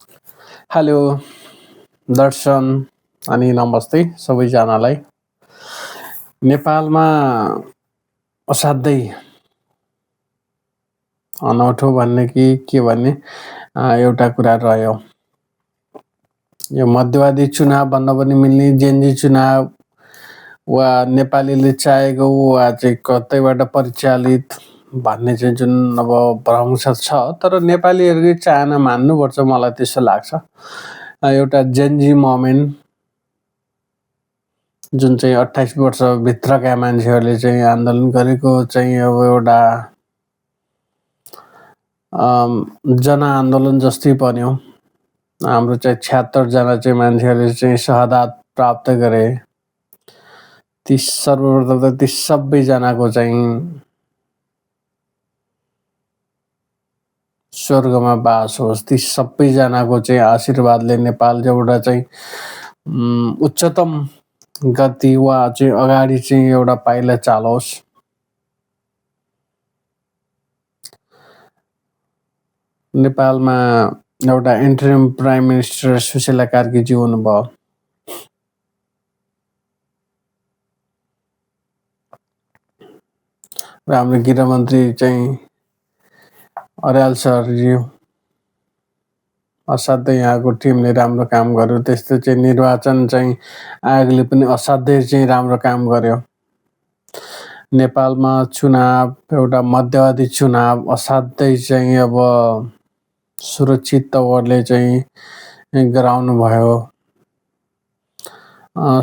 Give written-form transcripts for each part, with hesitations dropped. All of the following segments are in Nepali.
हेलो, दर्शन अनि नमस्ते सबैजनालाई। नेपालमा असाध्यै अनौठो भन्ने कि के भन्ने एउटा कुरा रह्यो। यो मध्यवादी चुनाव भन्न पनि मिल्ने जेनजी चुनाव वा नेपालीले चाहेको वा चाहिँ कतैबाट परिचालित भन्ने चाहिँ जुन अब भ्रंश छ, तर नेपालीहरूकै चाहना मान्नुपर्छ, मलाई त्यसो लाग्छ। एउटा जेनजी मोमेन्ट जुन चाहिँ 28 वर्षभित्रका मान्छेहरूले चाहिँ आन्दोलन गरेको चाहिँ अब एउटा जनआन्दोलन जस्तै बन्यो। हाम्रो चाहिँ 76 जना चाहिँ मान्छेहरूले चाहिँ शहादत प्राप्त गरे। ती सर्वप्रथम त ती सबैजनाको चाहिँ स्वर्गमा बास होस्। ती सबैजनाको चाहिँ आशीर्वादले नेपाल एउटा चाहिँ उच्चतम गति वा चाहिँ अगाडि चाहिँ एउटा पाइला चालोस्। नेपालमा एउटा इन्टरिम प्राइम मिनिस्टर सुशीला कार्कीज्यू हुनुभयो। र हाम्रो गृहमन्त्री चाहिँ अर्याल सरज्यू, असाध्यै यहाँको टिमले राम्रो काम गर्यो। त्यस्तै चाहिँ निर्वाचन चाहिँ आयोगले पनि असाध्यै चाहिँ राम्रो काम गर्यो। नेपालमा चुनाव एउटा मध्यवादी चुनाव असाध्यै चाहिँ अब सुरक्षित तवरले चाहिँ गराउनु भयो।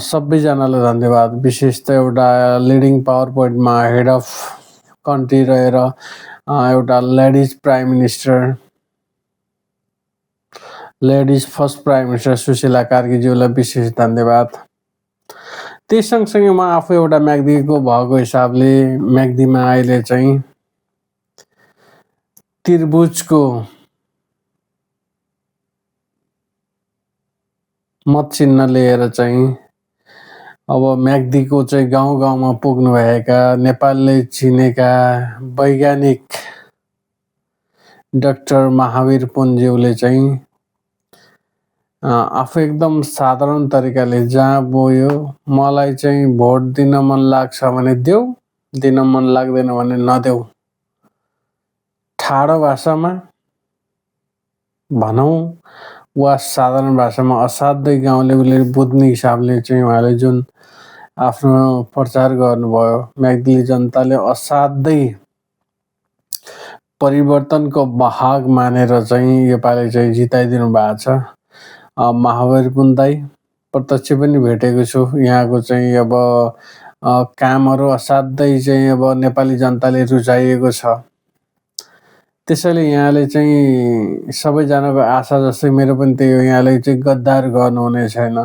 सबैजनालाई धन्यवाद। विशेष त एउटा लिडिङ पावर पोइन्टमा हेड अफ कन्ट्री रहेर एउटा ladies prime minister, ladies first prime minister Sushila कार्कीज्यूलाई विशेष धन्यवाद। त्यस सँगसँगै म आफू एउटा म्याग्दीको भएको हिसाबले म्याग्दीमा अहिले चाहिँ त्रिभुजको मत चिन्ह लिएर चाहिँ अब म्याग्दीको चाहिँ गाउँ गाउँमा पुग्नुभएका नेपालले चिनेका वैज्ञानिक डाक्टर महावीर पुनज्यूले चाहिँ आफू एकदम साधारण तरिकाले जहाँ गयो, मलाई चाहिँ भोट दिन मन लाग्छ भने देऊ, दिन मन लाग्दैन भने नदेऊ, ठाडो भाषामा भनौँ वा साधारण भाषामा असाध्यै गाउँलेले बुझ्ने हिसाबले चाहिँ उहाँले जुन आफ्नो प्रचार गर्नुभयो, म्याग्दी जनताले असाध्यै परिवर्तनको वाहक मानेर चाहिँ योपालि चाहिँ जिताइदिनु भएको छ। महावीर पुन दाइ प्रत्यक्ष पनि भेटेको छु। यहाँको चाहिँ अब कामहरू असाध्यै चाहिँ अब नेपाली जनताले रुचाइएको छ। त्यसैले यहाँले चाहिँ सबैजनाको आशा जस्तै मेरो पनि त्यही हो, यहाँले चाहिँ गद्दार गर्नुहुने छैन।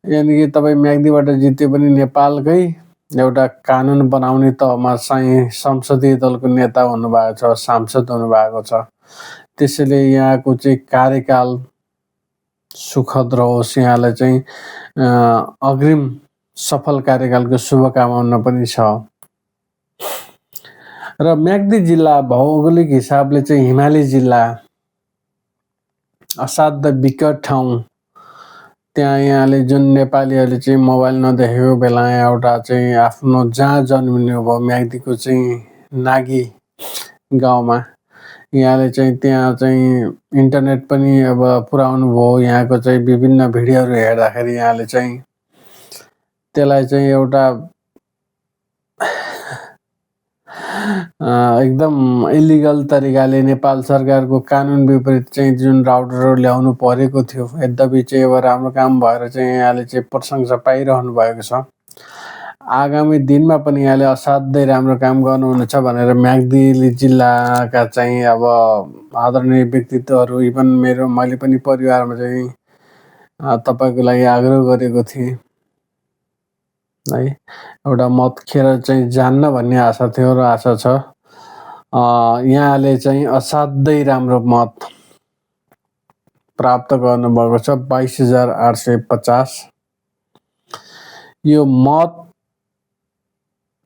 यानि कि तपाईँ म्याग्दीबाट जित्यो पनि नेपालकै एउटा कानुन बनाउने तहमा चाहिँ संसदीय दलको नेता हुनुभएको छ, सांसद हुनुभएको छ। त्यसैले यहाँको चाहिँ कार्यकाल सुखद रहोस्। यहाँलाई चाहिँ अग्रिम सफल कार्यकालको शुभकामना पनि छ। र म्याग्दी जिल्ला भौगोलिक हिसाबले चाहिँ हिमाली जिल्ला, असाध्य विकट ठाउँ। त्यहाँ यहाँले जुन नेपालीहरूले चाहिँ मोबाइल नदेखेको बेला एउटा चाहिँ आफ्नो जहाँ जन्मिनु भयो म्याग्दीको चाहिँ नागी गाउँमा, यहाँले चाहिँ त्यहाँ चाहिँ इन्टरनेट पनि अब पुर्याउनु भयो। यहाँको चाहिँ विभिन्न भिडियोहरू हेर्दाखेरि यहाँले चाहिँ त्यसलाई चाहिँ एउटा एकदम इलिगल तरिकाले नेपाल सरकारको कानुन विपरीत चाहिँ जुन राउटरहरू ल्याउनु परेको थियो, यद्यपि चाहिँ अब राम्रो काम भएर चाहिँ यहाँले चाहिँ प्रशंसा पाइरहनु भएको छ। आगामी दिनमा पनि यहाँले असाध्यै राम्रो काम गर्नुहुनेछ भनेर म्याग्दी जिल्लाका चाहिँ अब आदरणीय व्यक्तित्वहरू, इभन मैले पनि परिवारमा चाहिँ तपाईँको लागि आग्रह गरेको थिएँ है, एउटा मत खेर चाहिँ जान्न भन्ने आशा थियो र आशा छ। यहाँले चाहिँ असाध्यै राम्रो मत प्राप्त गर्नुभएको छ, 22,850। यो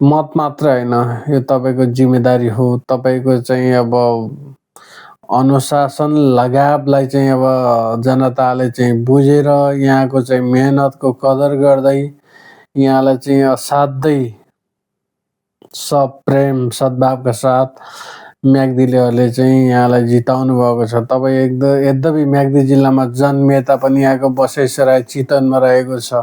मत मात्र होइन, यो तपाईँको जिम्मेदारी हो। तपाईँको चाहिँ अब अनुशासन लगावलाई चाहिँ अब जनताले चाहिँ बुझेर यहाँको चाहिँ मेहनतको कदर गर्दै यहाँलाई चाहिँ असाध्यै सप्रेम सद्भावका साथ म्याग्दीलेहरूले चाहिँ यहाँलाई जिताउनु भएको छ। तपाईँ यद्यपि म्याग्दी जिल्लामा जन्मिए तापनि यहाँको बसाइसराई चितवनमा रहेको छ।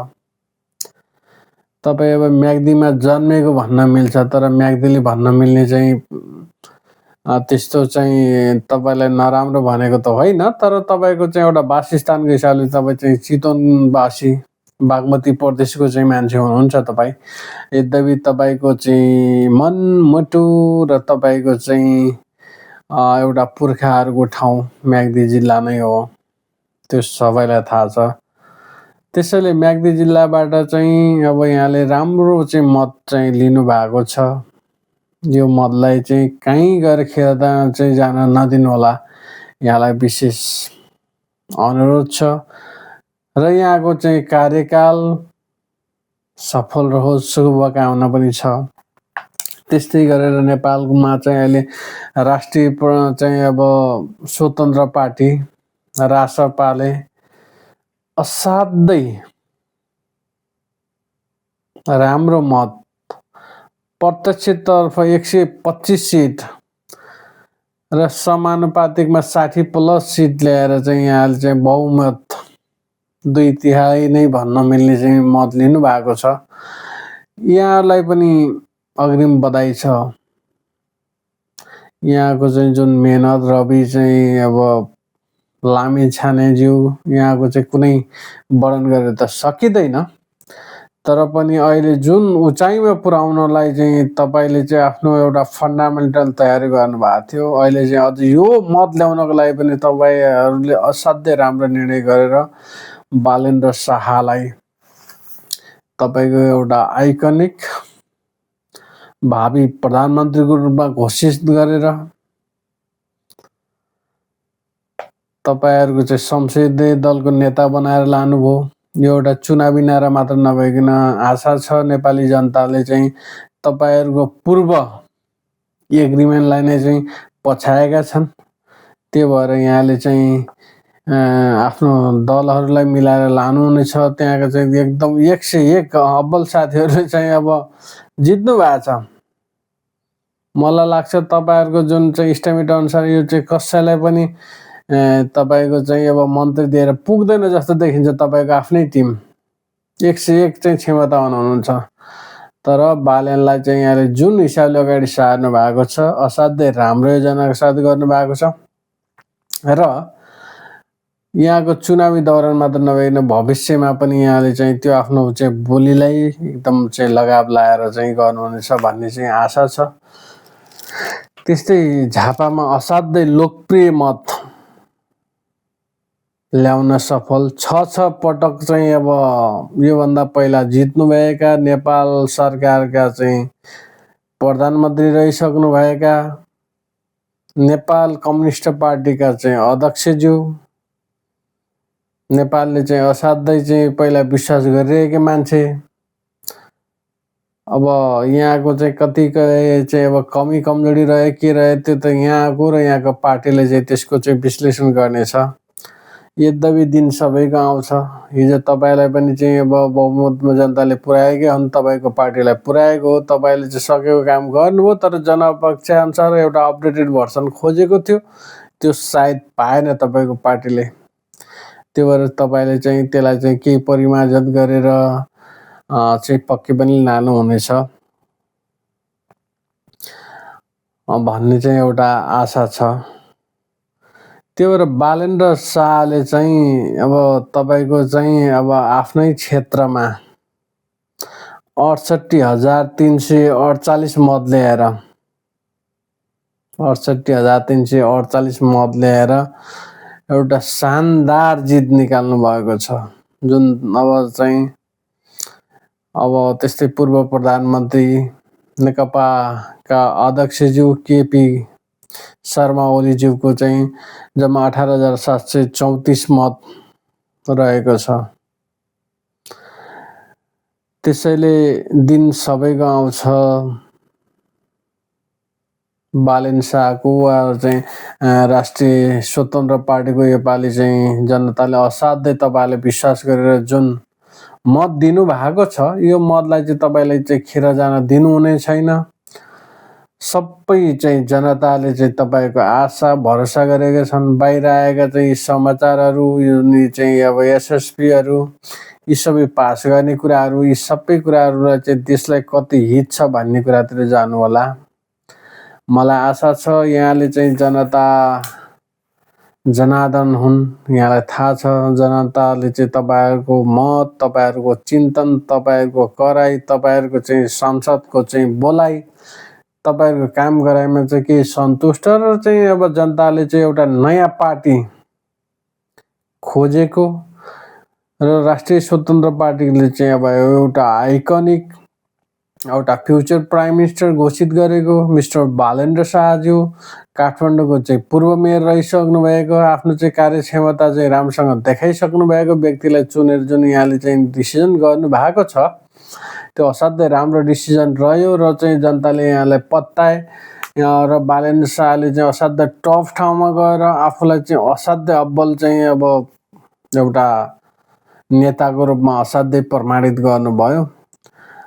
तपाईँ अब म्याग्दीमा जन्मेको भन्न मिल्छ, तर म्याग्दीले भन्न मिल्ने चाहिँ त्यस्तो चाहिँ तपाईँलाई नराम्रो भनेको त होइन, तर तपाईँको चाहिँ एउटा वासस्थानको हिसाबले तपाईँ चाहिँ चितवनवासी बागमती प्रदेशको चाहिँ मान्छे हुनुहुन्छ तपाईँ। यद्यपि तपाईँको चाहिँ मनमुटु र तपाईँको चाहिँ एउटा पुर्खाहरूको ठाउँ म्याग्दी जिल्ला नै हो, त्यो सबैलाई थाहा छ। त्यसैले म्याग्दी जिल्लाबाट चाहिँ अब यहाँले राम्रो चाहिँ मत चाहिँ लिनुभएको छ। यो मतलाई चाहिँ कहीँ गएर खेल्दा चाहिँ जान नदिनु होला, यहाँलाई विशेष अनुरोध छ। र यहाँको चाहिँ कार्यकाल सफल रहोस्, शुभकामना पनि छ। त्यस्तै गरेर नेपालमा चाहिँ अहिले राष्ट्रिय चाहिँ अब स्वतन्त्र पार्टी रासपाले असाध्यै राम्रो मत, प्रत्यक्षतर्फ 125 सिट र समानुपातिकमा 60+ सिट ल्याएर चाहिँ यहाँले चाहिँ बहुमत 2/3 नै भन्न मिल्ने चाहिँ मत लिनु भएको छ। यहाँलाई पनि अग्रिम बधाई छ। यहाँको चाहिँ जुन मेहनत रवि चाहिँ अब लामिछानेज्यू यहाँको चाहिँ कुनै वर्णन गरेर त सकिँदैन, तर पनि अहिले जुन उचाइमा पुर्याउनलाई चाहिँ तपाईँले चाहिँ आफ्नो एउटा फन्डामेन्टल तयारी गर्नुभएको थियो, अहिले चाहिँ अझ यो मत ल्याउनको लागि पनि तपाईँहरूले असाध्यै राम्रो निर्णय गरेर बालेन्द्र शाहलाई तपाईँको एउटा आइकनिक भावी प्रधानमन्त्रीको रूपमा घोषित गरेर तपाईँहरूको चाहिँ संसदीय दलको नेता बनाएर लानुभयो। यो एउटा चुनावी नारा मात्र नभइकन आशा छ नेपाली जनताले चाहिँ तपाईँहरूको पूर्व एग्रिमेन्टलाई नै चाहिँ पछाएका छन्। त्यो भएर यहाँले चाहिँ आफ्नो दलहरूलाई मिलाएर लानुहुनेछ। त्यहाँका चाहिँ एकदम 101 अब्बल साथीहरूले चाहिँ अब जित्नु भएको छ। मलाई लाग्छ तपाईँहरूको जुन चाहिँ इस्टिमेट अनुसार यो चाहिँ कसैलाई पनि तपाईँको चाहिँ अब मन्त्री दिएर पुग्दैन जस्तो देखिन्छ। तपाईँको आफ्नै टिम 101 चाहिँ क्षमतावान हुनुहुन्छ, तर बालेनलाई चाहिँ यहाँले जुन हिसाबले अगाडि सार्नु भएको छ असाध्यै राम्रो योजनाको साथ गर्नुभएको छ। र यहाँको चुनावी दौरान मात्र नभइकन भविष्यमा पनि यहाँले चाहिँ त्यो आफ्नो चाहिँ बोलीलाई एकदम चाहिँ लगाव लाएर चाहिँ गर्नुहुनेछ भन्ने चाहिँ आशा छ। त्यस्तै झापामा असाध्यै लोकप्रिय मत ल्याउन सफल 6 पटक चाहिँ अब योभन्दा पहिला जित्नुभएका नेपाल सरकारका चाहिँ प्रधानमन्त्री रहिसक्नुभएका नेपाल कम्युनिस्ट पार्टीका चाहिँ अध्यक्षज्यू, नेपालले चाहिँ असाध्यै चाहिँ पहिला विश्वास गरिरहेको मान्छे, अब यहाँको चाहिँ कतिकै चाहिँ अब कमी कमजोरी रहे के रहे त्यो त यहाँको र यहाँको पार्टीले चाहिँ त्यसको चाहिँ विश्लेषण गर्नेछ। यद्यपि दिन सबैको आउँछ। हिजो तपाईँलाई पनि चाहिँ अब बहुमतमा जनताले पुर्याएकै हुन्, तपाईँको पार्टीलाई पुर्याएको हो। तपाईँले चाहिँ सकेको काम गर्नुभयो, तर जनअपेक्षा अनुसार एउटा अपडेटेड भर्सन खोजेको थियो, त्यो सायद पाएन तपाईँको पार्टीले। त्यो भएर तपाईँले चाहिँ त्यसलाई चाहिँ केही परिमार्जन गरेर चाहिँ पक्कै पनि लानुहुनेछ भन्ने चाहिँ एउटा आशा छ। त्यो भएर बालेन्द्र शाहले चाहिँ अब तपाईँको चाहिँ अब आफ्नै क्षेत्रमा 68,348 मत ल्याएर 68,348 मत ल्याएर एउटा शानदार जित निकाल्नु भएको छ। जुन अब चाहिँ अब त्यस्तै पूर्व प्रधानमन्त्री नेकपाका अध्यक्षज्यू केपी शर्मा ओलीज्यूको चाहिँ जम्मा 18,734 मत रहेको छ। त्यसैले दिन सबैको आउँछ, बालेन शाहको चाहिँ राष्ट्रिय स्वतन्त्र पार्टीको योपालि चाहिँ जनताले असाध्यै तपाईँले विश्वास गरेर जुन मत दिनुभएको छ, यो मतलाई चाहिँ तपाईँले चाहिँ खेर जान दिनुहुने छैन। सबै चाहिँ जनताले चाहिँ तपाईँको आशा भरोसा गरेका छन्। बाहिर आएका चाहिँ समाचारहरू, यो चाहिँ अब एसएसपीहरू, यी सबै पास गर्ने कुराहरू, यी सबै कुराहरूलाई चाहिँ देशलाई कति हित छ भन्ने कुरातिर जानु होला। मलाई आशा छ यहाँले चाहिँ जनता जनार्दन हुन्, यहाँलाई थाहा छ जनताले चाहिँ तपाईँहरूको मत, तपाईँहरूको चिन्तन, तपाईँहरूको कराई, तपाईँहरूको चाहिँ संसदको चाहिँ बोलाइ, तपाईँहरूको काम गराइमा चाहिँ के सन्तुष्ट र चाहिँ अब जनताले चाहिँ एउटा नयाँ पार्टी खोजेको र राष्ट्रिय स्वतन्त्र पार्टीले चाहिँ अब एउटा आइकनिक एउटा फ्युचर प्राइम मिनिस्टर घोषित गरेको मिस्टर बालेन्द्र शाहज्यू, काठमाडौँको चाहिँ पूर्व मेयर रहिसक्नु भएको, आफ्नो चाहिँ कार्यक्षमता चाहिँ राम्रोसँग देखाइसक्नु भएको व्यक्तिलाई चुनेर जुन यहाँले चाहिँ डिसिजन गर्नु भएको छ, त्यो असाध्यै राम्रो डिसिजन रह्यो र चाहिँ जनताले यहाँलाई पत्ताए र बालेन्द्र शाहले चाहिँ असाध्यै टफ ठाउँमा गएर आफूलाई चाहिँ असाध्यै अब्बल चाहिँ अब एउटा नेताको रूपमा असाध्यै प्रमाणित गर्नुभयो।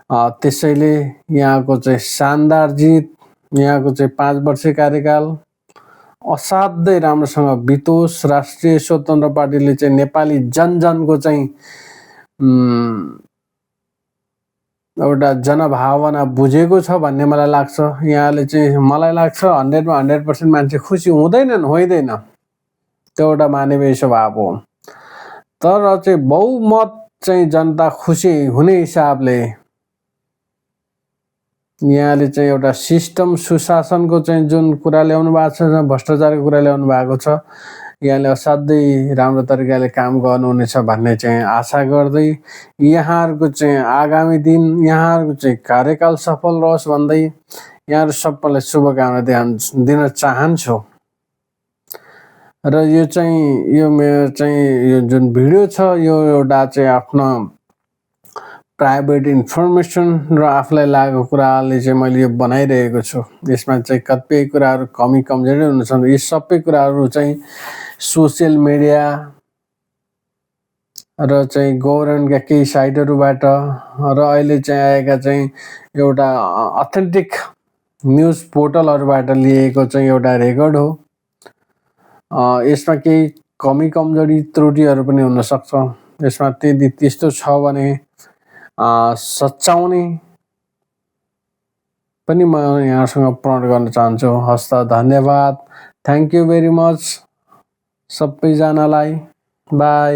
त्यसैले यहाँको चाहिँ शानदार जित, यहाँको चाहिँ 5 वर्षे कार्यकाल असाध्यै राम्रोसँग बितोस्। राष्ट्रिय स्वतन्त्र पार्टीले चाहिँ नेपाली जनजनको चाहिँ एउटा जनभावना बुझेको छ भन्ने मलाई लाग्छ। यहाँले चाहिँ मलाई लाग्छ 100मा 100% मान्छे खुसी हुँदैनन्, होइन, त्यो एउटा मानवीय स्वभाव हो। तर चाहिँ बहुमत चाहिँ जनता खुसी हुने हिसाबले यहाँले चाहिँ एउटा सिस्टम सुशासनको चाहिँ जुन कुरा ल्याउनु भएको छ, भ्रष्टाचारको कुरा ल्याउनु भएको छ, यहाँले असाध्यै राम्रो तरिकाले काम गर्नुहुनेछ भन्ने चाहिँ आशा गर्दै यहाँहरूको चाहिँ आगामी दिन, यहाँहरूको चाहिँ कार्यकाल सफल रहोस् भन्दै यहाँहरू सबैलाई शुभकामना दिन चाहन्छु। र यो चाहिँ यो मेरो चाहिँ यो जुन भिडियो छ, यो एउटा चाहिँ आफ्नो प्राइभेट इन्फर्मेसन र आफूलाई लागेको कुराले चाहिँ मैले यो बनाइरहेको छु। यसमा चाहिँ कतिपय कुराहरू कमी कमजोरी हुन्छन्। यी सबै कुराहरू चाहिँ सोसियल मिडिया र चाहिँ गभर्नमेन्टका केही साइटहरूबाट र अहिले चाहिँ आएका चाहिँ एउटा अथेन्टिक न्युज पोर्टलहरूबाट लिएको चाहिँ एउटा रेकर्ड हो। यसमा केही कमी कमजोरी त्रुटिहरू पनि हुनसक्छ। यसमा त्यस्तो छ भने सच्याउने पनि म यहाँसँग प्रण गर्न चाहन्छु। हस्त, धन्यवाद, थ्याङ्क यू भेरी मच सबैजनालाई। बाई।